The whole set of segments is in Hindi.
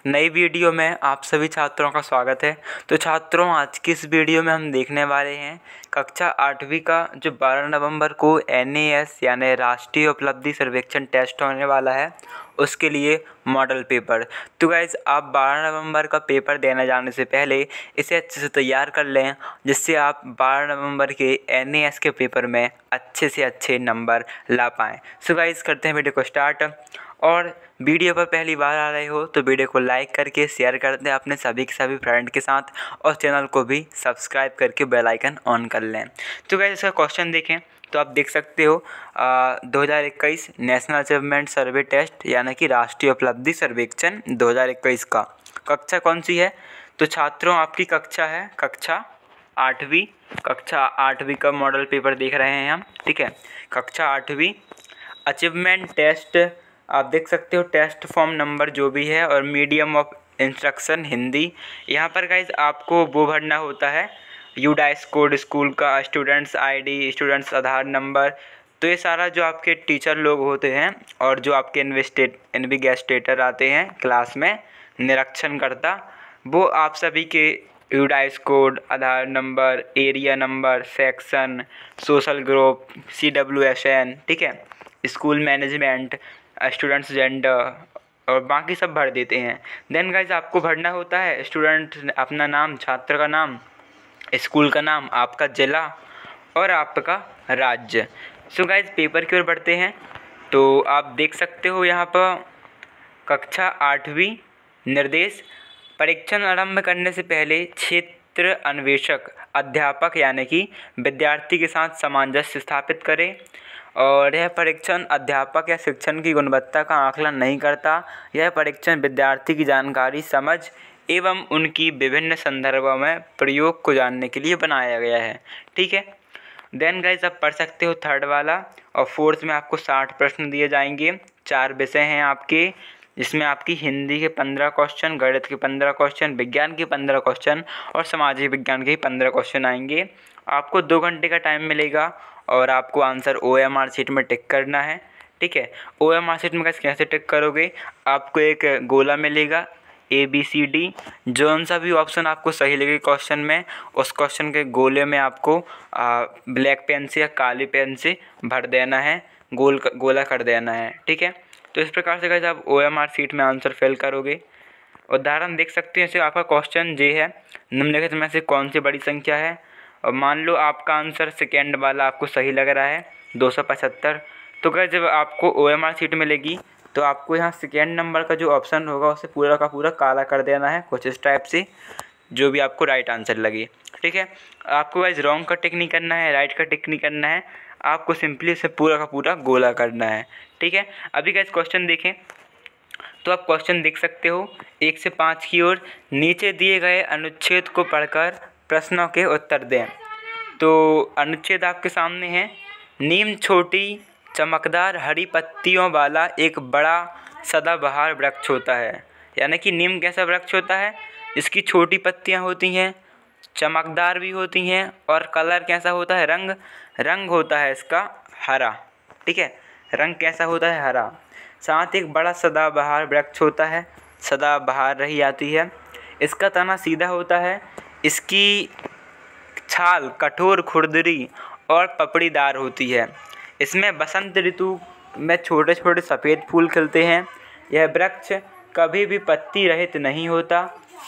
नई वीडियो में आप सभी छात्रों का स्वागत है। तो छात्रों, आज की इस वीडियो में हम देखने वाले हैं कक्षा 8वीं का जो 12 नवंबर को NAS यानी राष्ट्रीय उपलब्धि सर्वेक्षण टेस्ट होने वाला है, उसके लिए मॉडल पेपर। तो गाइज़, आप 12 नवंबर का पेपर देने जाने से पहले इसे अच्छे से तैयार कर लें, जिससे आप 12 नवंबर के NAS के पेपर में अच्छे से अच्छे नंबर ला पाएँ। सो गाइज़, करते हैं वीडियो को स्टार्ट। और वीडियो पर पहली बार आ रहे हो तो वीडियो को लाइक करके शेयर कर दें अपने सभी के सभी फ्रेंड के साथ, और चैनल को भी सब्सक्राइब करके बेल आइकन ऑन कर लें। तो गाइस, इसका क्वेश्चन देखें तो आप देख सकते हो 2021 नेशनल अचीवमेंट सर्वे टेस्ट यानी कि राष्ट्रीय उपलब्धि सर्वेक्षण 2021 का कक्षा कौन सी है। तो छात्रों, आपकी कक्षा है कक्षा 8वीं। कक्षा 8वीं का मॉडल पेपर देख रहे हैं हम, ठीक है। कक्षा 8वीं अचीवमेंट टेस्ट आप देख सकते हो, टेस्ट फॉर्म नंबर जो भी है और मीडियम ऑफ इंस्ट्रक्शन हिंदी। यहाँ पर गाइज आपको वो भरना होता है यूडाइस कोड स्कूल का, स्टूडेंट्स आईडी, स्टूडेंट्स आधार नंबर। तो ये सारा जो आपके टीचर लोग होते हैं और जो आपके इन्विगेस्टेटर आते हैं क्लास में निरीक्षण करता, वो आप सभी के UDISE code, Aadhaar number, area number, section, social group, CWSN, ठीक है, स्कूल मैनेजमेंट, स्टूडेंट्स जेंडर और बाकी सब भर देते हैं। देन गाइज आपको भरना होता है स्टूडेंट अपना नाम, छात्र का नाम, स्कूल का नाम, आपका ज़िला और आपका राज्य। सो गाइज, पेपर की ओर बढ़ते हैं। तो आप देख सकते हो यहाँ पर कक्षा 8वीं निर्देश, परीक्षण आरंभ करने से पहले क्षेत्र अन्वेषक अध्यापक यानी कि विद्यार्थी के साथ सामंजस्य स्थापित करें। और यह परीक्षण अध्यापक या शिक्षण की गुणवत्ता का आकलन नहीं करता। यह परीक्षण विद्यार्थी की जानकारी, समझ एवं उनकी विभिन्न संदर्भों में प्रयोग को जानने के लिए बनाया गया है, ठीक है। देन गाइज आप पढ़ सकते हो थर्ड वाला और फोर्थ में आपको 60 प्रश्न दिए जाएंगे। 4 विषय हैं आपके, जिसमें आपकी हिंदी के 15 क्वेश्चन, गणित के 15 क्वेश्चन, विज्ञान के 15 क्वेश्चन और सामाजिक विज्ञान के 15 क्वेश्चन आएंगे। आपको 2 घंटे का टाइम मिलेगा और आपको आंसर OMR शीट में टिक करना है, ठीक है। OMR शीट में कैसे टिक करोगे, आपको एक गोला मिलेगा ABCD, जो सा भी ऑप्शन आपको सही लगे क्वेश्चन में, उस क्वेश्चन के गोले में आपको ब्लैक पेन से या काली पेन से भर देना है, गोला कर देना है, ठीक है। तो इस प्रकार से आप OMR शीट में आंसर फिल करोगे। उदाहरण देख सकते हैं, जैसे आपका क्वेश्चन जे है, निम्नलिखित में से कौन सी बड़ी संख्या है। और मान लो आपका आंसर सेकेंड वाला आपको सही लग रहा है 275। तो अगर जब आपको OMR शीट मिलेगी तो आपको यहाँ सेकेंड नंबर का जो ऑप्शन होगा उसे पूरा का पूरा काला कर देना है, कुछ इस टाइप से, जो भी आपको राइट आंसर लगे, ठीक है। आपको गाइस रॉन्ग का टिक नहीं करना है, राइट का टिक नहीं करना है, आपको सिंपली इसे पूरा का पूरा गोला करना है, ठीक है। अभी गाइस क्वेश्चन देखें तो आप क्वेश्चन देख सकते हो 1 से 5 की ओर। नीचे दिए गए अनुच्छेद को पढ़कर प्रश्नों के उत्तर दें। तो अनुच्छेद आपके सामने है। नीम छोटी चमकदार हरी पत्तियों वाला एक बड़ा सदाबहार वृक्ष होता है। यानी कि नीम कैसा वृक्ष होता है, इसकी छोटी पत्तियां होती हैं, चमकदार भी होती हैं, और कलर कैसा होता है, रंग होता है इसका हरा, ठीक है। रंग कैसा होता है, हरा। साथ एक बड़ा सदाबहार वृक्ष होता है, सदाबहार रही आती है। इसका तना सीधा होता है, इसकी छाल कठोर, खुरदरी और पपड़ीदार होती है। इसमें बसंत ऋतु में छोटे छोटे सफ़ेद फूल खिलते हैं। यह वृक्ष कभी भी पत्ती रहित नहीं होता,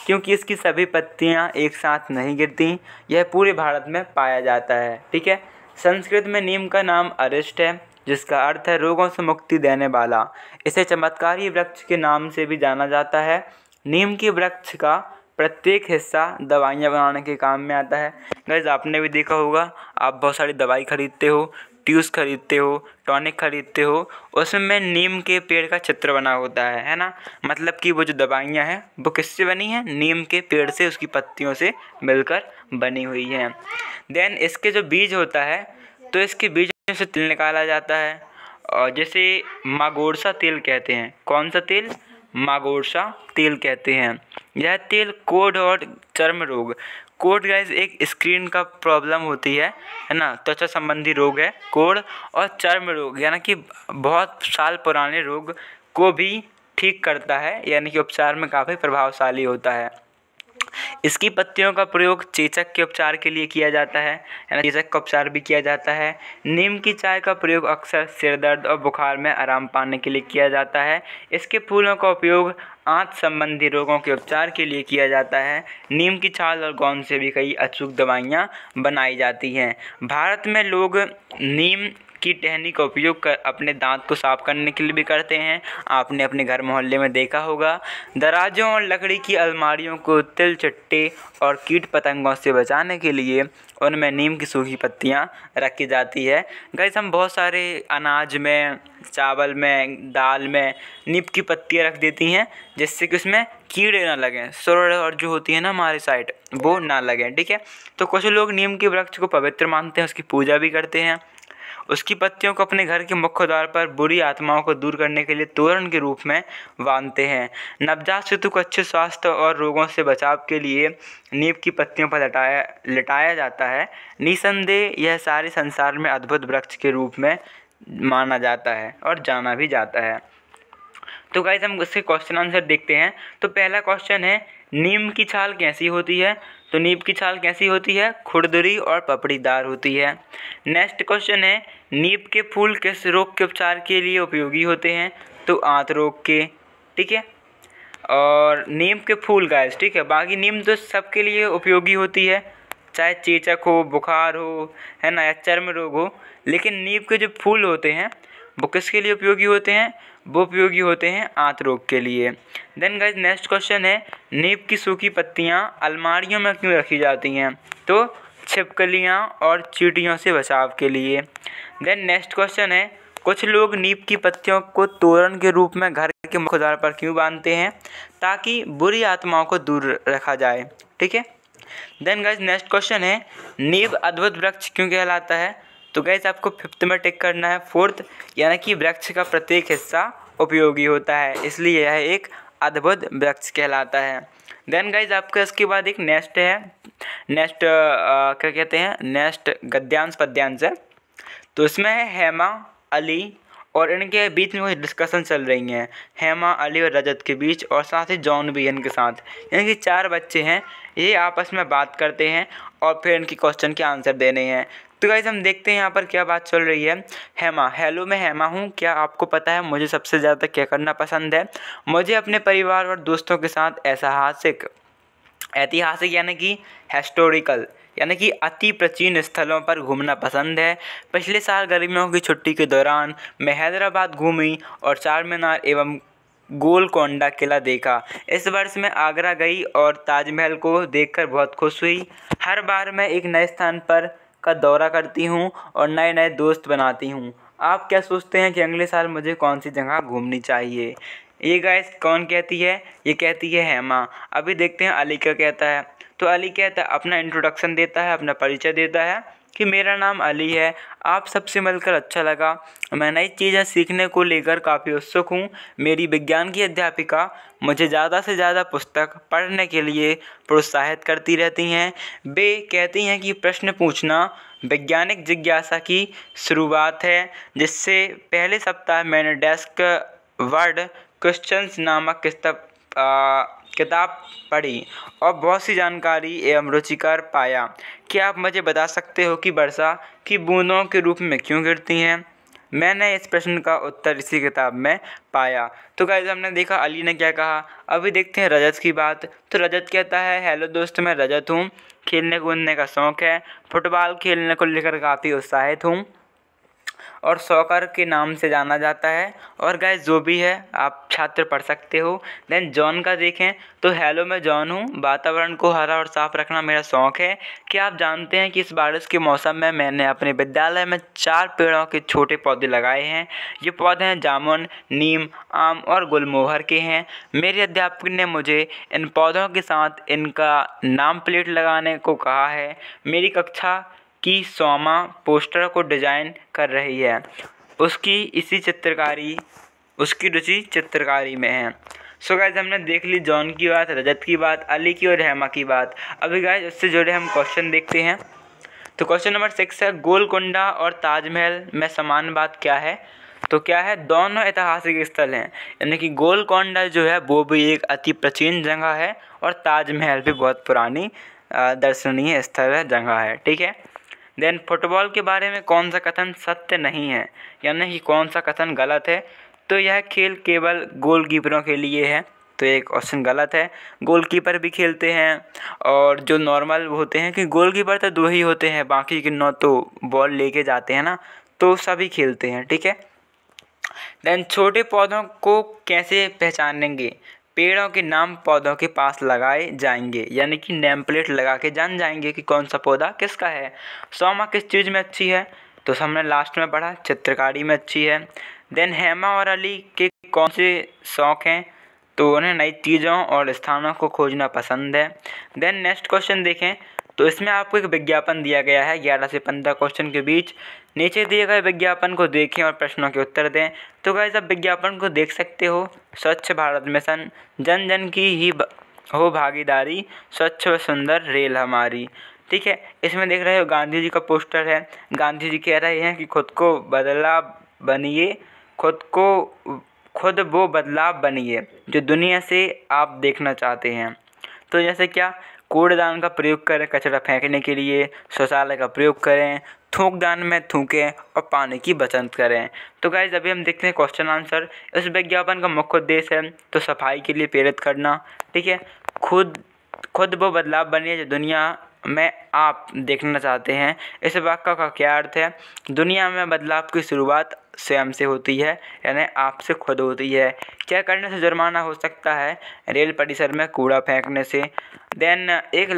क्योंकि इसकी सभी पत्तियां एक साथ नहीं गिरती। यह पूरे भारत में पाया जाता है, ठीक है। संस्कृत में नीम का नाम अरिष्ट है, जिसका अर्थ है रोगों से मुक्ति देने वाला। इसे चमत्कारी वृक्ष के नाम से भी जाना जाता है। नीम के वृक्ष का प्रत्येक हिस्सा दवाइयाँ बनाने के काम में आता है। गाइस, आपने भी देखा होगा, आप बहुत सारी दवाई खरीदते हो, ट्यूब्स खरीदते हो, टॉनिक खरीदते हो, उसमें नीम के पेड़ का चित्र बना होता है ना। मतलब कि वो जो दवाइयाँ हैं वो किससे बनी हैं, नीम के पेड़ से, उसकी पत्तियों से मिलकर बनी हुई हैं। देन इसके जो बीज होता है, तो इसके बीज से तेल निकाला जाता है, और जैसे मागोरसा तेल कहते हैं। कौन सा तेल, मागोरसा तेल कहते हैं। यह तेल कोढ़ और चर्म रोग, कोढ़ गाइस एक स्किन का प्रॉब्लम होती है ना, त्वचा संबंधी रोग है कोढ़, और चर्म रोग यानी कि बहुत साल पुराने रोग को भी ठीक करता है, यानी कि उपचार में काफ़ी प्रभावशाली होता है। इसकी पत्तियों का प्रयोग चेचक के उपचार के लिए किया जाता है, यानी चेचक का उपचार भी किया जाता है। नीम की चाय का प्रयोग अक्सर सिर दर्द और बुखार में आराम पाने के लिए किया जाता है। इसके फूलों का उपयोग आंत संबंधी रोगों के उपचार के लिए किया जाता है। नीम की छाल और गोंद से भी कई अचूक दवाइयाँ बनाई जाती हैं। भारत में लोग नीम की टहनी का उपयोग कर अपने दांत को साफ करने के लिए भी करते हैं। आपने अपने घर मोहल्ले में देखा होगा। दराजों और लकड़ी की अलमारियों को तिल चट्टे और कीट पतंगों से बचाने के लिए उनमें नीम की सूखी पत्तियां रखी जाती है। गाइस, हम बहुत सारे अनाज में, चावल में, दाल में नीम की पत्तियां रख देती हैं जिससे कि उसमें कीड़े ना लगें, सुरड़ और जो होती है ना हमारी साइड, वो ना लगें। ठीक है, तो कुछ लोग नीम के वृक्ष को पवित्र मानते हैं, उसकी पूजा भी करते हैं। उसकी पत्तियों को अपने घर के मुख्य द्वार पर बुरी आत्माओं को दूर करने के लिए तोरण के रूप में बांधते हैं। नवजात शिशु को अच्छे स्वास्थ्य और रोगों से बचाव के लिए नीम की पत्तियों पर लिटाया जाता है। निसंदेह यह सारे संसार में अद्भुत वृक्ष के रूप में माना जाता है और जाना भी जाता है। तो गाइस, हम इसके क्वेश्चन आंसर देखते हैं। तो पहला क्वेश्चन है, नीम की छाल कैसी होती है? तो नीम की छाल कैसी होती है? खुरदरी और पपड़ीदार होती है। नेक्स्ट क्वेश्चन है, नीम के फूल किस रोग के उपचार के लिए उपयोगी होते हैं? तो आंत रोग के। ठीक है, और नीम के फूल गाइस, ठीक है, बाकी नीम तो सबके लिए उपयोगी होती है, चाहे चेचक हो, बुखार हो, है ना, या चर्म रोग हो। लेकिन नीम के जो फूल होते हैं वो किसके लिए उपयोगी होते हैं? वो उपयोगी होते हैं आंत रोग के लिए। देन गाइस, नेक्स्ट क्वेश्चन है, नीम की सूखी पत्तियां अलमारियों में क्यों रखी जाती हैं? तो छिपकलियां और चींटियों से बचाव के लिए। देन नेक्स्ट क्वेश्चन है, कुछ लोग नीम की पत्तियों को तोरण के रूप में घर के मुख्य द्वार पर क्यों बांधते हैं? ताकि बुरी आत्माओं को दूर रखा जाए। ठीक है। देन गाइस, नेक्स्ट क्वेश्चन है, नीम अद्भुत वृक्ष क्यों कहलाता है? तो गाइस, आपको 5th में टिक करना है 4th, यानी कि वृक्ष का प्रत्येक हिस्सा उपयोगी होता है, इसलिए यह एक अद्भुत वृक्ष कहलाता है। देन गाइस, आपका इसके बाद एक नेक्स्ट है, नेक्स्ट क्या कहते हैं, नेक्स्ट गद्यांश पद्यांश है। तो इसमें है हेमा, अली और इनके बीच में कुछ डिस्कशन चल रही हैं, हेमा, अली और रजत के बीच, और साथ ही जॉन भी इनके साथ, यानी कि 4 बच्चे हैं, ये आपस में बात करते हैं और फिर इनके क्वेश्चन के आंसर देने हैं। तो गाइस, हम देखते हैं यहाँ पर क्या बात चल रही है। हेमा, हेलो मैं हेमा हूँ, क्या आपको पता है मुझे सबसे ज़्यादा क्या करना पसंद है? मुझे अपने परिवार और दोस्तों के साथ ऐतिहासिक यानी कि हिस्टोरिकल यानी कि अति प्राचीन स्थलों पर घूमना पसंद है। पिछले साल गर्मियों की छुट्टी के दौरान मैं हैदराबाद घूमी और चार मीनार एवं गोलकोंडा किला देखा। इस वर्ष मैं आगरा गई और ताजमहल को देखकर बहुत खुश हुई। हर बार मैं एक नए स्थान पर का दौरा करती हूँ और नए नए दोस्त बनाती हूँ। आप क्या सोचते हैं कि अगले साल मुझे कौन सी जगह घूमनी चाहिए? ये गाइस कौन कहती है? ये कहती है हेमा। अभी देखते हैं अली क्या कहता है। तो अली कहता है, अपना इंट्रोडक्शन देता है, अपना परिचय देता है कि मेरा नाम अली है, आप सबसे मिलकर अच्छा लगा, मैं नई चीज़ें सीखने को लेकर काफ़ी उत्सुक हूँ। मेरी विज्ञान की अध्यापिका मुझे ज़्यादा से ज़्यादा पुस्तक पढ़ने के लिए प्रोत्साहित करती रहती हैं। वे कहती हैं कि प्रश्न पूछना वैज्ञानिक जिज्ञासा की शुरुआत है, जिससे पहले सप्ताह मैंने डेस्क वर्ड क्वेश्चंस नामक किताब पढ़ी और बहुत सी जानकारी एवं रुचिकर पाया। क्या आप मुझे बता सकते हो कि वर्षा की बूंदों के रूप में क्यों गिरती हैं? मैंने इस प्रश्न का उत्तर इसी किताब में पाया। तो गाइस, हमने देखा अली ने क्या कहा। अभी देखते हैं रजत की बात। तो रजत कहता है, हेलो दोस्त मैं रजत हूँ, खेलने कूदने का शौक़ है, फुटबॉल खेलने को लेकर काफ़ी उत्साहित हूँ और सॉकर के नाम से जाना जाता है। और गाइस, जो भी है आप छात्र पढ़ सकते हो। देन जॉन का देखें तो हेलो मैं जॉन हूँ, वातावरण को हरा और साफ रखना मेरा शौक़ है। क्या आप जानते हैं कि इस बारिश के मौसम में मैंने अपने विद्यालय में 4 पेड़ों के छोटे पौधे लगाए हैं। ये पौधे हैं जामुन, नीम, आम और गुलमोहर के हैं। मेरे अध्यापक ने मुझे इन पौधों के साथ इनका नाम प्लेट लगाने को कहा है। मेरी कक्षा की सोमा पोस्टर को डिज़ाइन कर रही है। उसकी रुचि चित्रकारी में है। सो गाइस, हमने देख ली जॉन की बात, रजत की बात, अली की और हेमा की बात। अभी गाइस, उससे जुड़े हम क्वेश्चन देखते हैं। तो क्वेश्चन नंबर 6 है, गोलकोंडा और ताजमहल में समान बात क्या है? तो क्या है, दोनों ऐतिहासिक स्थल हैं, यानी कि गोलकोंडा जो है वो भी एक अति प्राचीन जगह है और ताजमहल भी बहुत पुरानी दर्शनीय स्थल है, जगह है। ठीक है। देन फुटबॉल के बारे में कौन सा कथन सत्य नहीं है, यानी कि कौन सा कथन गलत है। तो यह खेल केवल गोलकीपरों के लिए है, तो एक क्वेश्चन गलत है। गोलकीपर भी खेलते हैं और जो नॉर्मल होते हैं कि गोलकीपर तो 2 ही होते हैं, बाकी के 9 तो बॉल लेके जाते हैं ना, तो सभी खेलते हैं। ठीक है। देन छोटे पौधों को कैसे पहचानेंगे, पेड़ों के नाम पौधों के पास लगाए जाएंगे, यानी कि नेम प्लेट लगा के जान जाएंगे कि कौन सा पौधा किसका है। सौमा किस चीज़ में अच्छी है, तो हमने लास्ट में पढ़ा चित्रकारी में अच्छी है। देन हेमा और अली के कौन से शौक़ हैं, तो उन्हें नई चीज़ों और स्थानों को खोजना पसंद है। देन नेक्स्ट क्वेश्चन देखें, तो इसमें आपको एक विज्ञापन दिया गया है 11 से 15 क्वेश्चन के बीच। नीचे दिए गए विज्ञापन को देखें और प्रश्नों के उत्तर दें। तो गाइस आप विज्ञापन को देख सकते हो, स्वच्छ भारत मिशन, जन जन की ही हो भागीदारी, स्वच्छ व सुंदर रेल हमारी। ठीक है। इसमें देख रहे हो गांधी जी का पोस्टर है। गांधी जी कह रहे हैं कि खुद वो बदलाव बनिए जो दुनिया से आप देखना चाहते हैं। तो जैसे क्या, कूड़ेदान का प्रयोग करें कचरा फेंकने के लिए, शौचालय का प्रयोग करें, थूकदान में थूकें और पानी की बचत करें। तो गाइज अभी हम देखते हैं क्वेश्चन आंसर। इस विज्ञापन का मुख्य उद्देश्य है तो सफाई के लिए प्रेरित करना। ठीक है। खुद वो बदलाव बनिए जो दुनिया में आप देखना चाहते हैं। इस वाक्य का क्या अर्थ है, दुनिया में बदलाव की शुरुआत स्वयं से होती है, यानी आपसे खुद होती है। क्या करने से जुर्माना हो सकता है, रेल परिसर में कूड़ा फेंकने से। देन एक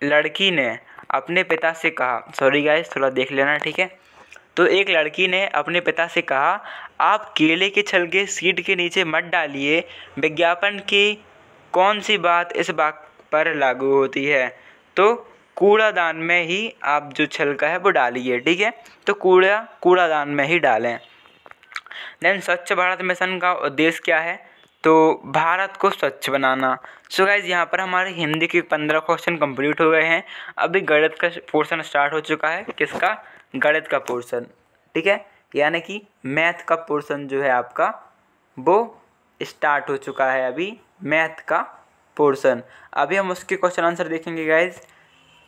लड़की ने अपने पिता से कहा, सॉरी गाइस थोड़ा देख लेना। ठीक है। तो एक लड़की ने अपने पिता से कहा, आप केले के छिलके सीट के नीचे मत डालिए, विज्ञापन की कौन सी बात इस बात पर लागू होती है। तो कूड़ादान में ही आप जो छिलका है वो डालिए। ठीक है। तो कूड़ादान में ही डालें। देन स्वच्छ भारत मिशन का उद्देश्य क्या है, तो भारत को स्वच्छ बनाना। सो गाइज यहाँ पर हमारे हिंदी के 15 क्वेश्चन कंप्लीट हो गए हैं। अभी गणित का पोर्शन स्टार्ट हो चुका है। किसका, गणित का पोर्शन। ठीक है। यानी कि मैथ का पोर्शन जो है आपका वो स्टार्ट हो चुका है, अभी मैथ का पोर्शन। अभी हम उसके क्वेश्चन आंसर देखेंगे गाइज।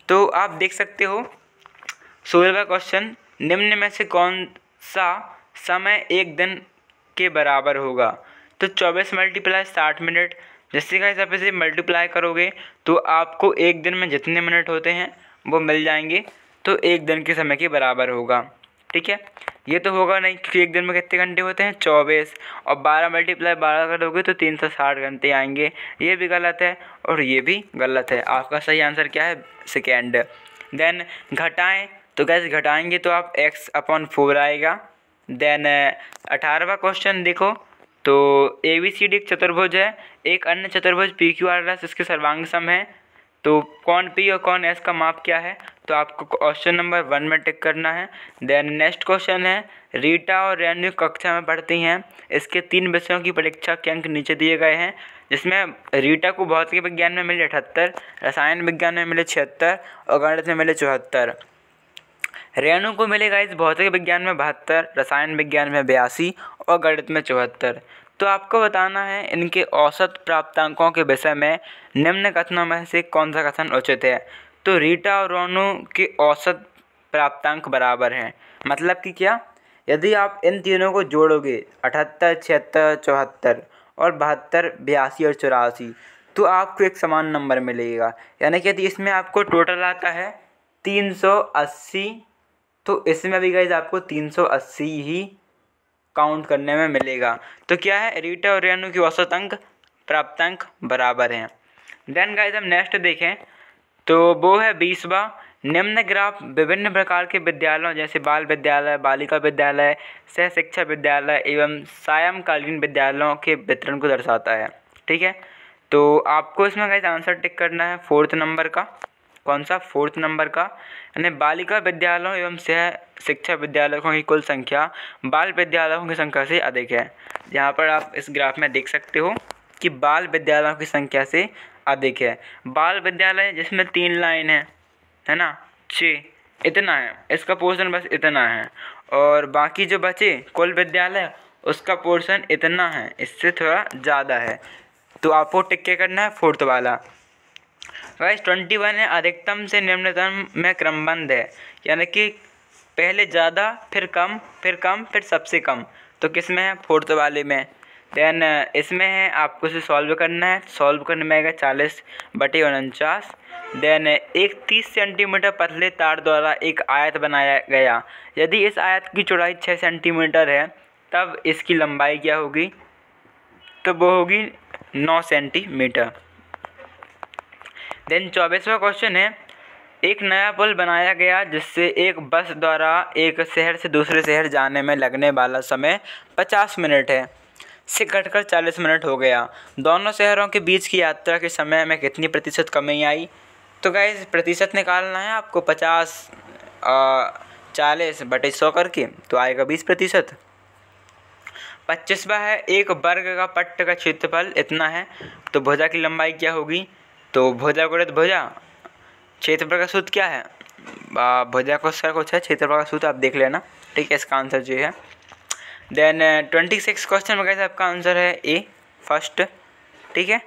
तो आप देख सकते हो 16वां क्वेश्चन, निम्न में से कौन सा समय एक दिन के बराबर होगा। तो 24 × 60 मिनट। जैसे गाइस आप इसे मल्टीप्लाई करोगे तो आपको एक दिन में जितने मिनट होते हैं वो मिल जाएंगे, तो एक दिन के समय के बराबर होगा। ठीक है। ये तो होगा नहीं क्योंकि एक दिन में कितने घंटे होते हैं, 24, और 12 × 12 करोगे तो 360 घंटे आएंगे। ये भी गलत है और ये भी गलत है। आपका सही आंसर क्या है, सेकेंड। देन घटाएं, तो कैसे घटाएंगे, तो आप x/4 आएगा। देन 18वां क्वेश्चन देखो, तो ABCD एक चतुर्भुज है, एक अन्य चतुर्भुज PQRS इसके सर्वांग सम है, तो कौन P और कौन S का माप क्या है, तो आपको क्वेश्चन नंबर 1 में टिक करना है। देन नेक्स्ट क्वेश्चन है, रीटा और रेणु कक्षा में पढ़ती हैं, इसके 3 विषयों की परीक्षा के अंक नीचे दिए गए हैं, जिसमें रीटा को भौतिक विज्ञान में मिले 78, रसायन विज्ञान में मिले 76 और गणित में मिले 74। रेणु को मिलेगा इस भौतिक विज्ञान में 72, रसायन विज्ञान में 82 और गणित में 74। तो आपको बताना है इनके औसत प्राप्तांकों के विषय में निम्न कथनों में से कौन सा कथन उचित है। तो रीटा और रेणु के औसत प्राप्तांक बराबर हैं, मतलब कि क्या, यदि आप इन तीनों को जोड़ोगे 78, 76, 74 और 72, 82 और 84, तो आपको एक समान नंबर मिलेगा। यानी कि यदि इसमें आपको टोटल आता है 380, तो इसमें भी गाइज आपको 380 ही काउंट करने में मिलेगा। तो क्या है, रीटा और रेणु की औसत अंक प्राप्तांक बराबर हैं। देन गाइज हम नेक्स्ट देखें तो वो है 20वां, निम्न ग्राफ विभिन्न प्रकार के विद्यालयों जैसे बाल विद्यालय, बालिका विद्यालय, सह शिक्षा विद्यालय एवं सायंकालीन विद्यालयों के वितरण को दर्शाता है। ठीक है। तो आपको इसमें गाइज आंसर टिक करना है 4th नंबर का। कौन सा, 4th नंबर का, यानी बालिका विद्यालयों एवं सह शिक्षा विद्यालयों की कुल संख्या बाल विद्यालयों की संख्या से अधिक है। यहाँ पर आप इस ग्राफ में देख सकते हो कि बाल विद्यालयों की संख्या से अधिक है। बाल विद्यालय जिसमें 3 लाइन है ना, 6, इतना है, इसका पोर्शन बस इतना है। और बाकी जो बचे कुल विद्यालय उसका पोर्शन इतना है, इससे थोड़ा ज़्यादा है। तो आपको टिक के करना है 4th वाला। गाइस 21 है अधिकतम से निम्नतम में क्रमबद्ध है, यानी कि पहले ज़्यादा फिर कम फिर कम फिर सबसे कम। तो किस में है? 4th वाले में। देन इसमें है आपको इसे सॉल्व करना है। सॉल्व करने में आएगा 40/49। देन एक 30 सेंटीमीटर पतले तार द्वारा एक आयत बनाया गया। यदि इस आयत की चौड़ाई 6 सेंटीमीटर है तब इसकी लंबाई क्या होगी? तो वो होगी 9 सेंटीमीटर। देन 24वां क्वेश्चन है, एक नया पुल बनाया गया जिससे एक बस द्वारा एक शहर से दूसरे शहर जाने में लगने वाला समय 50 मिनट है से घटकर 40 मिनट हो गया। दोनों शहरों के बीच की यात्रा के समय में कितनी प्रतिशत कमी आई? तो गाइस प्रतिशत निकालना है आपको 50 40/100 करके, तो आएगा 20%। 25वां है, एक वर्ग का पट्ट का क्षेत्रफल इतना है, तो भुजा की लंबाई क्या होगी? तो भुजा गुणित भुजा, क्षेत्रफल का सूत्र क्या है? भुजा को उसका कुछ है, क्षेत्रफल का सूत्र आप देख लेना, ठीक है। इसका आंसर जो है। देन 26 क्वेश्चन में कैसे आपका आंसर है ए फर्स्ट, ठीक है।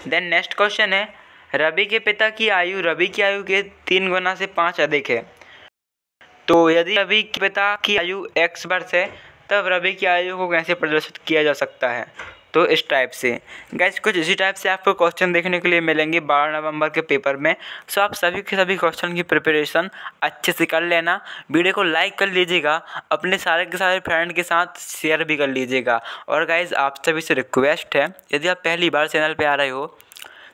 देन नेक्स्ट क्वेश्चन है, रवि के पिता की आयु रवि की आयु के 3 गुना से 5 अधिक है। तो यदि रवि के पिता की आयु x वर्ष है तब रवि की आयु को कैसे प्रदर्शित किया जा सकता है? तो इस टाइप से। गाइस कुछ इसी टाइप से आपको क्वेश्चन देखने के लिए मिलेंगे 12 नवंबर के पेपर में। सो आप सभी के सभी क्वेश्चन की प्रिपरेशन अच्छे से कर लेना। वीडियो को लाइक कर लीजिएगा, अपने सारे के सारे फ्रेंड के साथ शेयर भी कर लीजिएगा। और गाइस आप सभी से रिक्वेस्ट है, यदि आप पहली बार चैनल पर आ रहे हो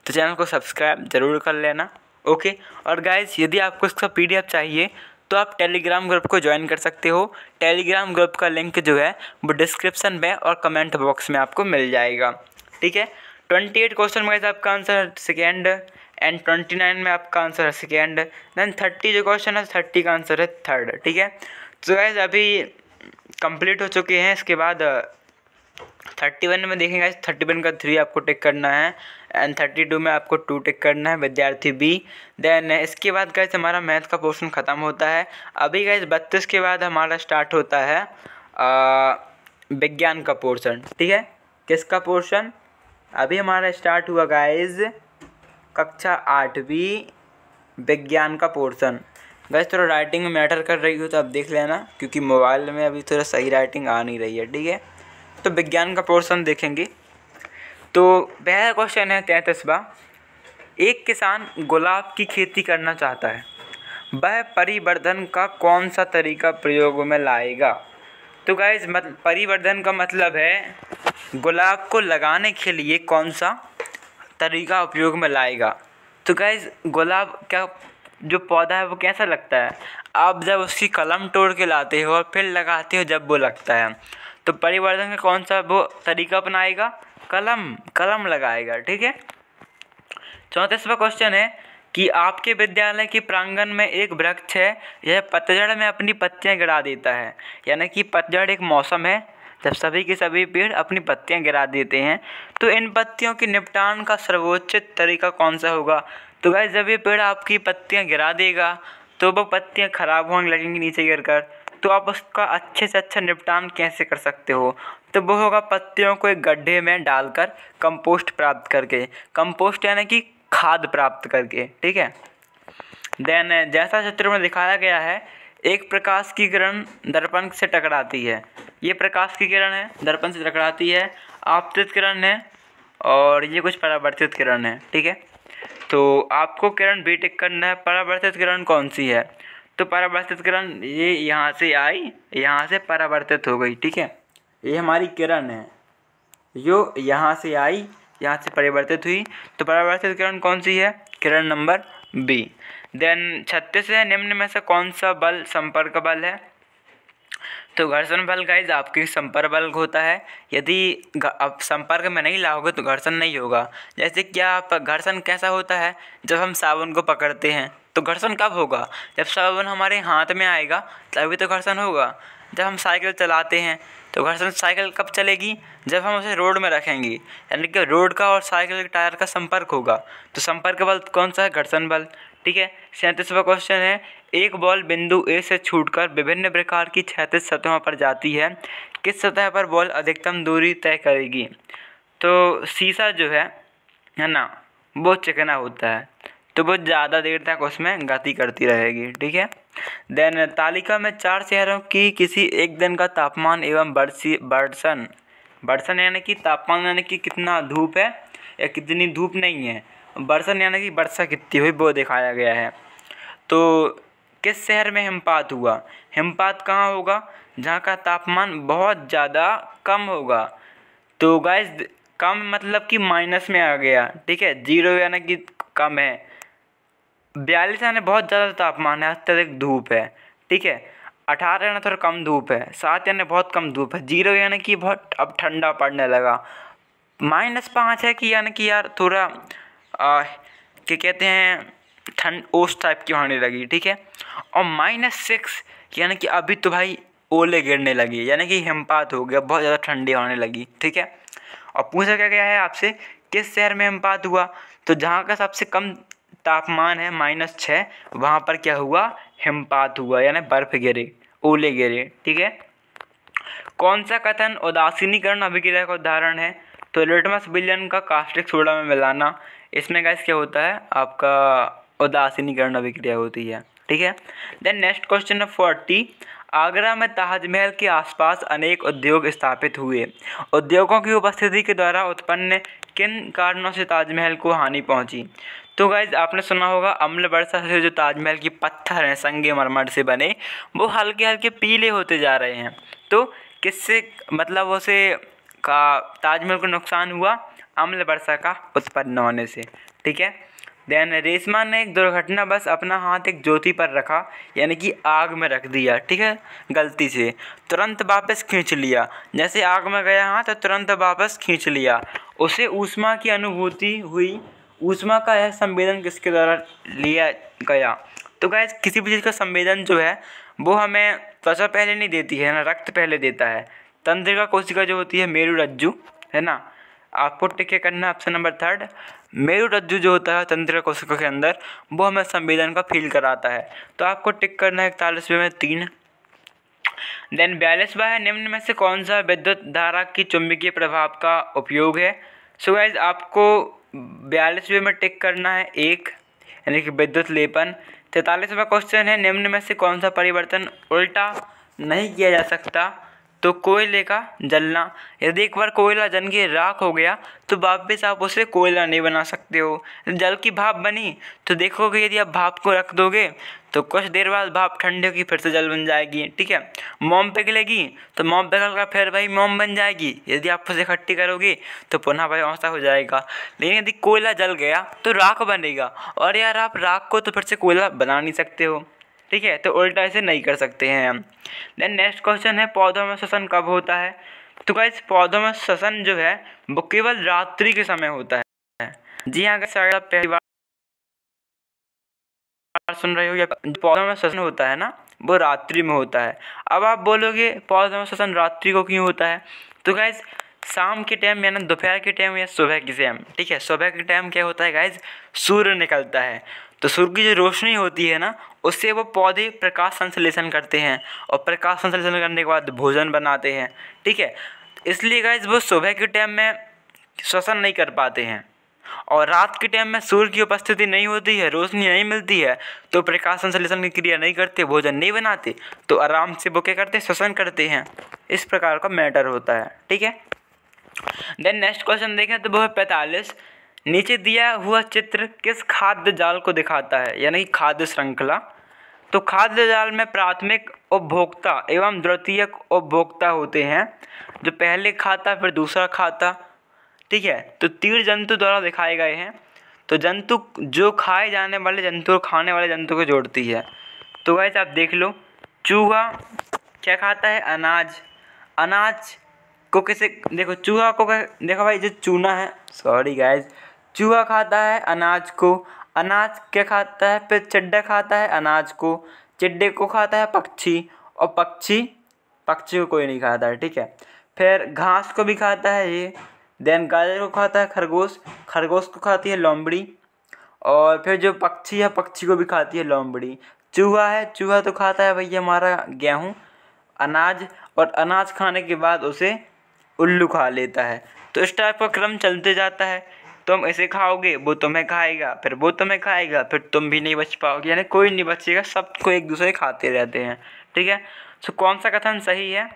तो चैनल को सब्सक्राइब ज़रूर कर लेना, ओके। और गाइस यदि आपको इसका PDF चाहिए तो आप टेलीग्राम ग्रुप को ज्वाइन कर सकते हो। टेलीग्राम ग्रुप का लिंक जो है वो डिस्क्रिप्शन में और कमेंट बॉक्स में आपको मिल जाएगा, ठीक है। 28 क्वेश्चन में आपका आंसर सेकेंड एंड 29 में आपका आंसर है सेकेंड। देन 30 जो क्वेश्चन है 30 का आंसर है थर्ड, ठीक है। तो गाइस अभी कंप्लीट हो चुके हैं। इसके बाद 31 में देखेंगे, 31 का 3 आपको टिक करना है एंड 32 में आपको 2 टिक करना है, विद्यार्थी बी। देन इसके बाद गाइस हमारा मैथ का पोर्शन ख़त्म होता है। अभी गाइस 32 के बाद हमारा स्टार्ट होता है विज्ञान का पोर्शन, ठीक है। किसका पोर्शन? अभी हमारा स्टार्ट हुआ गाइस कक्षा 8वीं विज्ञान का पोर्शन। गाइस थोड़ा राइटिंग में मैटर कर रही हो तो आप देख लेना, क्योंकि मोबाइल में अभी थोड़ा सही राइटिंग आ नहीं रही है, ठीक है। तो विज्ञान का पोर्शन देखेंगे। तो पहला क्वेश्चन है 33वां, एक किसान गुलाब की खेती करना चाहता है, वह परिवर्धन का कौन सा तरीका प्रयोग में लाएगा? तो गाइस परिवर्धन का मतलब है गुलाब को लगाने के लिए कौन सा तरीका उपयोग में लाएगा। तो गाइस गुलाब का जो पौधा है वो कैसा लगता है? आप जब उसकी कलम तोड़ के लाते हो और फिर लगाते हो जब वो लगता है। तो परिवर्धन का कौन सा वो तरीका अपनाएगा? कलम लगाएगा, ठीक है। 34वां क्वेश्चन है कि आपके विद्यालय के प्रांगण में एक वृक्ष है, यह पतझड़ में अपनी पत्तियां गिरा देता है। यानी कि पतझड़ एक मौसम है जब सभी के सभी पेड़ अपनी पत्तियां गिरा देते हैं। तो इन पत्तियों के निपटान का सर्वोच्च तरीका कौन सा होगा? तो गाइस जब ये पेड़ आपकी पत्तियां गिरा देगा तो वो पत्तियां खराब होने लगेंगी नीचे गिरकर। तो आप उसका अच्छे से अच्छा निपटान कैसे कर सकते हो? तो वो होगा पत्तियों को एक गड्ढे में डालकर कंपोस्ट प्राप्त करके, कंपोस्ट यानी कि खाद प्राप्त करके, ठीक है। देन जैसा चित्र में दिखाया गया है, एक प्रकाश की किरण दर्पण से टकराती है। ये प्रकाश की किरण है, दर्पण से टकराती है, आपतित किरण है और ये कुछ परावर्तित किरण है, ठीक है। तो आपको किरण बी टिक करना है। परावर्तित किरण कौन सी है? तो परावर्तित किरण ये यहाँ से आई, यहाँ से परावर्तित हो गई, ठीक है। ये हमारी किरण है, जो यहाँ से आई, यहाँ से परिवर्तित हुई। तो परावर्तित किरण कौन सी है? किरण नंबर बी। देन 36 है, निम्न में से कौन सा बल संपर्क बल है? तो घर्षण बल गाइज आपके संपर्क बल होता है। यदि आप संपर्क में नहीं लाओगे तो घर्षण नहीं होगा। जैसे क्या आप घर्षण कैसा होता है? जब हम साबुन को पकड़ते हैं तो घर्षण कब होगा? जब साबुन हमारे हाथ में आएगा तभी तो घर्षण होगा। जब हम साइकिल चलाते हैं तो घर्षण साइकिल कब चलेगी? जब हम उसे रोड में रखेंगे, यानी कि रोड का और साइकिल के टायर का संपर्क होगा। तो संपर्क बल कौन सा है? घर्षण बल, ठीक है। 37वां क्वेश्चन है, एक बॉल बिंदु ए से छूटकर विभिन्न प्रकार की क्षैतिज सतहों पर जाती है, किस सतह पर बॉल अधिकतम दूरी तय करेगी? तो शीशा जो है ना, वो चिकना होता है, तो वो ज़्यादा देर तक उसमें गति करती रहेगी, ठीक है। देन तालिका में 4 शहरों की किसी एक दिन का तापमान एवं वर्षन यानी कि तापमान यानी कि कितना धूप है या कितनी धूप नहीं है, वर्षन यानी कि वर्षा कितनी हुई वो दिखाया गया है। तो किस शहर में हिमपात हुआ? हिमपात कहाँ होगा? जहाँ का तापमान बहुत ज़्यादा कम होगा। तो गाइस कम मतलब कि माइनस में आ गया, ठीक है। 0 यानी कि कम है, 42 यानी बहुत ज़्यादा तापमान है, अत्यधिक धूप है, ठीक है। 18 यानी थोड़ा कम धूप है, 7 यानी बहुत कम धूप है, 0 यानी कि बहुत अब ठंडा पड़ने लगा, -5 है कि यानी कि यार थोड़ा क्या कहते हैं ठंड ओस टाइप की होने लगी, ठीक है। और -6 यानी कि अभी तो भाई ओले गिरने लगे, यानी कि हिमपात हो गया, बहुत ज़्यादा ठंडी होने लगी, ठीक है। और पूछा क्या गया है आपसे, किस शहर में हिमपात हुआ? तो जहाँ का सबसे कम तापमान है -6, वहाँ पर क्या हुआ? हिमपात हुआ, यानी बर्फ़ गिरे, ओले गिरे, ठीक है। कौन सा कथन उदासीनीकरण अभिक्रिया का उदाहरण है? तो लिटमस विलयन का कास्टिक सोडा में मिलाना, इसमें गाइस क्या होता है? आपका उदासीनीकरण अभिक्रिया होती है, ठीक है। देन नेक्स्ट क्वेश्चन है 40, आगरा में ताजमहल के आसपास अनेक उद्योग स्थापित हुए, उद्योगों की उपस्थिति के द्वारा उत्पन्न किन कारणों से ताजमहल को हानि पहुंची? तो गाइज आपने सुना होगा अम्ल वर्षा से जो ताजमहल की पत्थर हैं संगमरमर से बने, वो हल्के हल्के पीले होते जा रहे हैं। तो किससे मतलब उसे का ताजमहल को नुकसान हुआ? अम्ल वर्षा का उत्पन्न होने से, ठीक है। देन रेशमा ने एक दुर्घटना बस अपना हाथ एक ज्योति पर रखा, यानी कि आग में रख दिया, ठीक है, गलती से, तुरंत वापस खींच लिया, जैसे आग में गया हाथ तो तुरंत वापस खींच लिया, उसे ऊष्मा की अनुभूति हुई। ऊष्मा का यह संवेदन किसके द्वारा लिया गया? तो गाइस किसी भी चीज़ का संवेदन जो है वो हमें त्वचा पहले नहीं देती है ना, रक्त पहले देता है। तंत्रिका कोशिका जो होती है मेरुरज्जु, है ना, आपको टिक करना है ऑप्शन नंबर 3, मेरुरज्जु जो होता है तंत्रिका कोशिका के अंदर, वो हमें संवेदन का फील कराता है। तो आपको टिक करना है 41वें में 3। देन 42वां है, निम्न में से कौन सा विद्युत धारा की चुंबकीय प्रभाव का उपयोग है? सो गाइस आपको 42वें में टिक करना है 1, यानी कि विद्युत लेपन। 43वां क्वेश्चन है, निम्न में से कौन सा परिवर्तन उल्टा नहीं किया जा सकता? तो कोयले का जलना, यदि एक बार कोयला जल के राख हो गया तो वापस आप उसे कोयला नहीं बना सकते हो। जल की भाप बनी तो देखोगे यदि आप भाप को रख दोगे तो कुछ देर बाद भाप ठंडी होगी, फिर से जल बन जाएगी, ठीक है। मोम पिघलेगी तो मोम पिघल कर फिर वही मोम बन जाएगी, यदि आप उसे इकट्ठी करोगे तो पुनः वही ऐसा हो जाएगा। लेकिन यदि कोयला जल गया तो राख बनेगा, और यार आप राख को तो फिर से कोयला बना नहीं सकते हो, ठीक है। तो उल्टा ऐसे नहीं कर सकते हैं हम। देन नेक्स्ट क्वेश्चन है, पौधों में श्वसन कब होता है? तो गाइस पौधों में श्वसन जो है वो केवल रात्रि के समय होता है। जी हाँ गाइस, अगर आप पहली बार सुन रहे हो या पौधों में श्वसन होता है ना, वो रात्रि में होता है। अब आप बोलोगे पौधों में श्वसन रात्रि को क्यों होता है? तो गाइस शाम के टाइम यानी दोपहर के टाइम या सुबह के टाइम, ठीक है, सुबह के टाइम क्या होता है गाइस, सूर्य निकलता है, तो सूर्य की जो रोशनी होती है ना, उससे वो पौधे प्रकाश संश्लेषण करते हैं, और प्रकाश संश्लेषण करने के बाद भोजन बनाते हैं, ठीक है। इसलिए गाइस वो सुबह के टाइम में श्वसन नहीं कर पाते हैं, और रात के टाइम में सूर्य की उपस्थिति नहीं होती है, रोशनी नहीं मिलती है, तो प्रकाश संश्लेषण की क्रिया नहीं करते, भोजन नहीं बनाते, तो आराम से वो क्या करते हैं, श्वसन करते हैं। इस प्रकार का मैटर होता है, ठीक है। देन नेक्स्ट क्वेश्चन देखें तो वो है 45, नीचे दिया हुआ चित्र किस खाद्य जाल को दिखाता है, यानी कि खाद्य श्रृंखला? तो खाद्य जाल में प्राथमिक उपभोक्ता एवं द्वितीयक उपभोक्ता होते हैं, जो पहले खाता फिर दूसरा खाता, ठीक है। तो तीर जंतु द्वारा दिखाए गए हैं, तो जंतु जो खाए जाने वाले जंतु और खाने वाले जंतु को जोड़ती है। तो गाइस आप देख लो, चूहा क्या खाता है? अनाज। अनाज को किसे देखो, चूहा को देखो भाई, जो चूना है, सॉरी गाइस, चूहा खाता है अनाज को, अनाज क्या खाता है? फिर चिड्डा खाता है अनाज को, चिड्डे को खाता है पक्षी, और पक्षी को कोई नहीं खाता है, ठीक है। फिर घास को भी खाता है ये। देन गाजर को खाता है खरगोश, खरगोश को खाती है लोमड़ी, और फिर जो पक्षी है, पक्षी को भी खाती है लोमड़ी। चूहा है, चूहा तो खाता है भैया हमारा गेहूँ, अनाज, और अनाज खाने के बाद उसे उल्लू खा लेता है। तो इस टाइप का क्रम चलते जाता है। तुम इसे खाओगे, वो तुम्हें खाएगा, फिर वो तुम्हें खाएगा, फिर तुम भी नहीं बच पाओगे, यानी कोई नहीं बचेगा, सबको एक दूसरे खाते रहते हैं। ठीक है, तो कौन सा कथन सही है?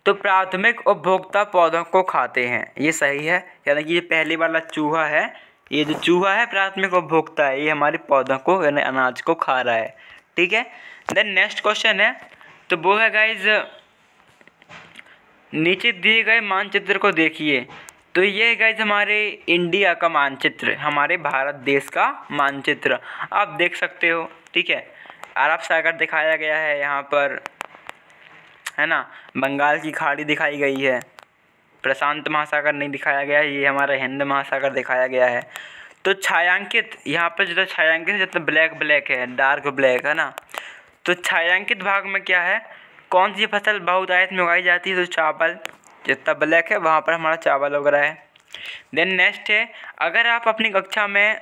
तो प्राथमिक उपभोक्ता पौधों को खाते हैं, ये सही है। यानी कि ये पहले वाला चूहा है, ये जो चूहा है प्राथमिक उपभोक्ता है, ये हमारे पौधों को यानी अनाज को खा रहा है। ठीक है, देन नेक्स्ट क्वेश्चन है, तो वो है गाइज, नीचे दिए गए मानचित्र को देखिए। तो ये गाइज हमारे इंडिया का मानचित्र, हमारे भारत देश का मानचित्र आप देख सकते हो। ठीक है, अरब सागर दिखाया गया है यहाँ पर, है ना, बंगाल की खाड़ी दिखाई गई है, प्रशांत महासागर नहीं दिखाया गया है, ये हमारा हिंद महासागर दिखाया गया है। तो छायांकित यहाँ पर जो छायांकित जितना ब्लैक ब्लैक है, डार्क ब्लैक है ना, तो छायांकित भाग में क्या है, कौन सी फसल बहुतायत में उगाई जाती है? तो चावल, जितना ब्लैक है वहाँ पर हमारा चावल उग रहा है। देन नेक्स्ट है, अगर आप अपनी कक्षा में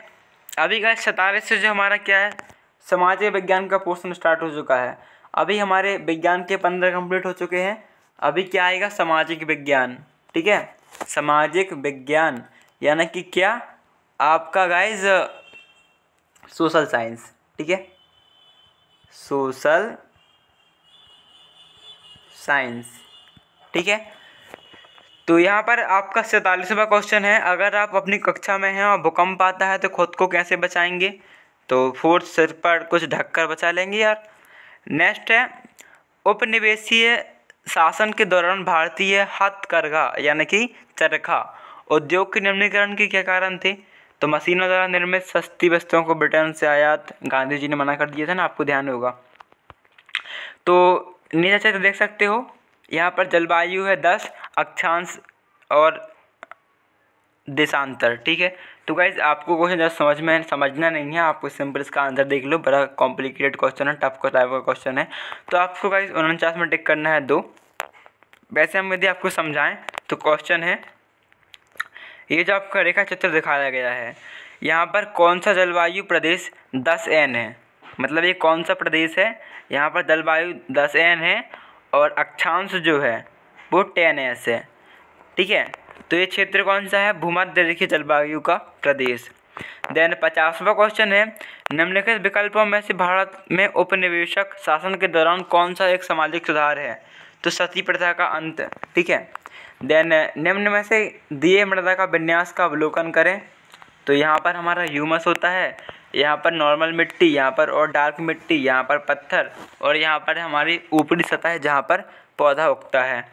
अभी का 47 से जो हमारा क्या है, सामाजिक विज्ञान का पोर्शन स्टार्ट हो चुका है। अभी हमारे विज्ञान के 15 कंप्लीट हो चुके हैं, अभी क्या आएगा, सामाजिक विज्ञान। ठीक है, सामाजिक विज्ञान यानी कि क्या आपका गाइज सोशल साइंस। ठीक है, सोशल साइंस। ठीक है, तो यहाँ पर आपका 47वां क्वेश्चन है, अगर आप अपनी कक्षा में हैं और भूकंप आता है तो खुद को कैसे बचाएंगे? तो फोर्थ सिर पर कुछ ढककर बचा लेंगे यार। नेक्स्ट है, उपनिवेशीय शासन के दौरान भारतीय हथकरघा यानी कि चरखा उद्योग के निम्नीकरण के क्या कारण थे? तो मशीनों द्वारा निर्मित सस्ती वस्तुओं को ब्रिटेन से आयात गांधी जी ने मना कर दिया था ना, आपको ध्यान होगा। तो नीचे से तो देख सकते हो यहाँ पर जलवायु है 10, अक्षांश और देशांतर। ठीक है, तो गाइज आपको क्वेश्चन ज़्यादा समझना नहीं है, आपको सिंपल इसका आंसर देख लो, बड़ा कॉम्प्लिकेटेड क्वेश्चन है, टफ टाइप का क्वेश्चन है। तो आपको गाइज 49 में टिक करना है 2। वैसे हम यदि आपको समझाएं तो क्वेश्चन है, ये जो आपका रेखा चित्र दिखाया गया है, यहाँ पर कौन सा जलवायु प्रदेश 10N है? मतलब ये कौन सा प्रदेश है? यहाँ पर जलवायु 10N है और अक्षांश जो है वो 10S है। ठीक है, तो ये क्षेत्र कौन सा है? भूमध्य रेखीय जलवायु का प्रदेश। देन 50वां क्वेश्चन है, निम्नलिखित विकल्पों में से भारत में उपनिवेशक शासन के दौरान कौन सा एक सामाजिक सुधार है? तो सती प्रथा का अंत। ठीक है, देन निम्न में से दिए मृदा का विन्यास का अवलोकन करें। तो यहाँ पर हमारा ह्यूमस होता है, यहाँ पर नॉर्मल मिट्टी, यहाँ पर और डार्क मिट्टी, यहाँ पर पत्थर, और यहाँ पर हमारी ऊपरी सतह है जहाँ पर पौधा उगता है।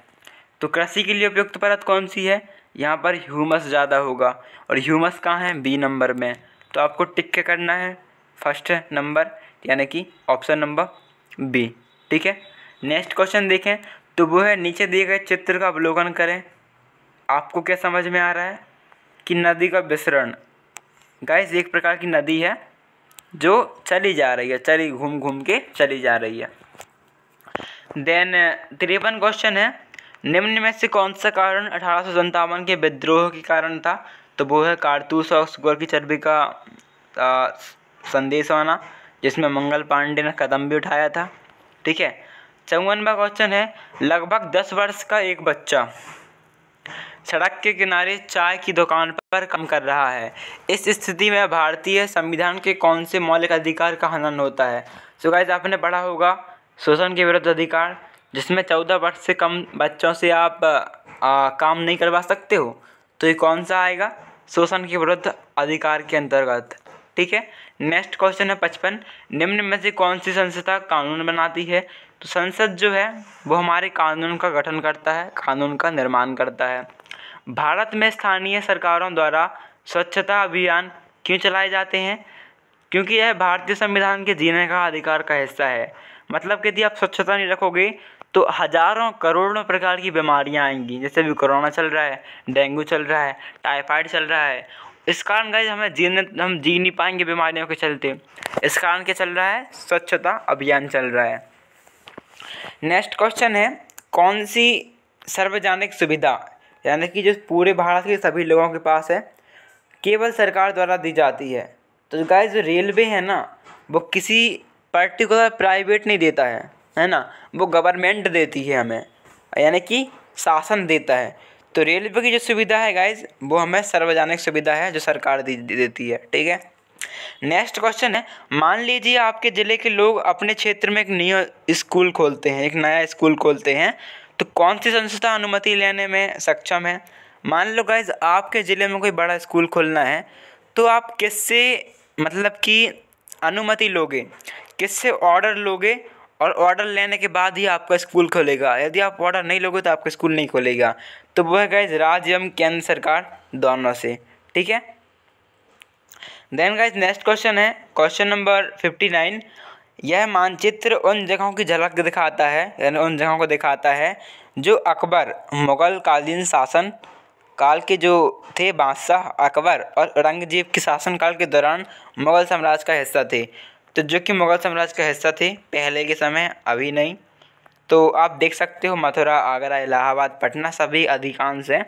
तो कृषि के लिए उपयुक्त परत कौन सी है? यहाँ पर ह्यूमस ज़्यादा होगा, और ह्यूमस कहाँ है? बी नंबर में। तो आपको टिक के करना है फर्स्ट नंबर, यानी कि ऑप्शन नंबर बी। ठीक है, नेक्स्ट क्वेश्चन देखें, तो वो है, नीचे दिए गए चित्र का अवलोकन करें। आपको क्या समझ में आ रहा है कि नदी का विसरण, गाइस एक प्रकार की नदी है जो चली जा रही है, चली घूम घूम के चली जा रही है। देन 53 क्वेश्चन है, निम्न में से कौन सा कारण 1857 के विद्रोह के कारण था? तो वो है कारतूस और सुअर की चर्बी का संदेश आना, जिसमें मंगल पांडे ने कदम भी उठाया था। ठीक है, 54वां क्वेश्चन है, लगभग 10 वर्ष का एक बच्चा सड़क के किनारे चाय की दुकान पर काम कर रहा है। इस स्थिति में भारतीय संविधान के कौन से मौलिक अधिकार का हनन होता है? सो गाइस आपने पढ़ा होगा शोषण के विरुद्ध अधिकार, जिसमें 14 वर्ष से कम बच्चों से आप काम नहीं करवा सकते हो। तो ये कौन सा आएगा? शोषण के विरुद्ध अधिकार के अंतर्गत। ठीक है, नेक्स्ट क्वेश्चन है 55, निम्न में से कौन सी संस्था कानून बनाती है? तो संसद जो है वो हमारे कानून का गठन करता है, कानून का निर्माण करता है। भारत में स्थानीय सरकारों द्वारा स्वच्छता अभियान क्यों चलाए जाते हैं? क्योंकि यह भारतीय संविधान के जीने का अधिकार का हिस्सा है। मतलब कि यदि आप स्वच्छता नहीं रखोगे तो हजारों करोड़ों प्रकार की बीमारियां आएंगी, जैसे भी कोरोना चल रहा है, डेंगू चल रहा है, टाइफाइड चल रहा है। इस कारण गाइस हम जी नहीं पाएंगे बीमारियों के चलते। इस कारण क्या चल रहा है? स्वच्छता अभियान चल रहा है। नेक्स्ट क्वेश्चन है, कौन सी सार्वजनिक सुविधा यानी कि जो पूरे भारत के सभी लोगों के पास है, केवल सरकार द्वारा दी जाती है। तो गाइस जो रेलवे है ना वो किसी पर्टिकुलर प्राइवेट नहीं देता है ना, वो गवर्नमेंट देती है हमें, यानी कि शासन देता है। तो रेलवे की जो सुविधा है गाइस वो हमें सार्वजनिक सुविधा है जो सरकार देती है, ठीक है। नेक्स्ट क्वेश्चन है, मान लीजिए आपके ज़िले के लोग अपने क्षेत्र में एक नया स्कूल खोलते हैं, एक नया स्कूल खोलते हैं, तो कौन सी संस्था अनुमति लेने में सक्षम है। मान लो गाइस आपके ज़िले में कोई बड़ा स्कूल खोलना है, तो आप किससे मतलब कि अनुमति लोगे, किससे ऑर्डर लोगे, और ऑर्डर लेने के बाद ही आपका स्कूल खोलेगा। यदि आप ऑर्डर नहीं लोगे तो आपका स्कूल नहीं खोलेगा। तो वो है गाइस राज्य एवं केंद्र सरकार दोनों से, ठीक है। देन गाइस नेक्स्ट क्वेश्चन है क्वेश्चन नंबर 59। यह मानचित्र उन जगहों की झलक दिखाता है, यानी उन जगहों को दिखाता है जो अकबर मुग़ल कालीन शासन काल के जो थे बादशाह अकबर और औरंगजेब के शासनकाल के दौरान मुग़ल साम्राज्य का हिस्सा थे। तो जो कि मुग़ल साम्राज्य का हिस्सा थे पहले के समय, अभी नहीं। तो आप देख सकते हो मथुरा, आगरा, इलाहाबाद, पटना सभी अधिकांश हैं।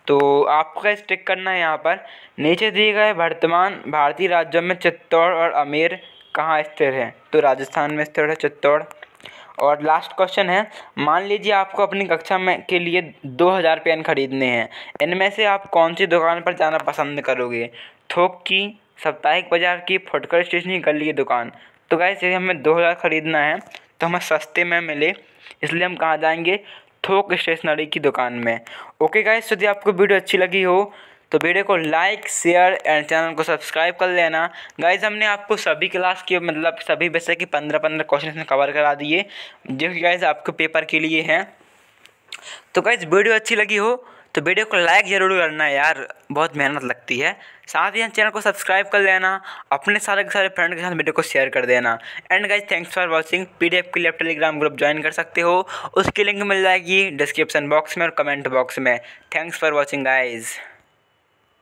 तो आपको स्टिक करना है यहाँ पर। नीचे दिए गए वर्तमान भारतीय राज्यों में चित्तौड़ और अमेर कहाँ स्थित है। तो राजस्थान में स्थित है चित्तौड़। और लास्ट क्वेश्चन है, मान लीजिए आपको अपनी कक्षा में के लिए 2000 पेन खरीदने हैं, इनमें से आप कौन सी दुकान पर जाना पसंद करोगे, थोक की, साप्ताहिक बाजार की, फुटकर स्टेशनरी, गली की दुकान। तो गाइस यदि हमें 2000 खरीदना है तो हमें सस्ते में मिले, इसलिए हम कहाँ जाएंगे, थोक स्टेशनरी की दुकान में। ओके गाइस, यदि आपको वीडियो अच्छी लगी हो तो वीडियो को लाइक, शेयर एंड चैनल को सब्सक्राइब कर लेना। गाइस हमने आपको सभी क्लास के मतलब सभी विषय के 15-15 क्वेश्चन कवर करा दिए जो कि गाइस आपके पेपर के लिए हैं। तो गाइस वीडियो अच्छी लगी हो तो वीडियो को लाइक ज़रूर करना यार, बहुत मेहनत लगती है। साथ ही चैनल को सब्सक्राइब कर लेना, अपने सारे फ्रेंड के साथ वीडियो को शेयर कर देना। And guys thanks for watching. PDF के लिए आप टेलीग्राम ग्रुप ज्वाइन कर सकते हो, उसकी लिंक मिल जाएगी डिस्क्रिप्शन बॉक्स में और कमेंट बॉक्स में। Thanks for watching guys.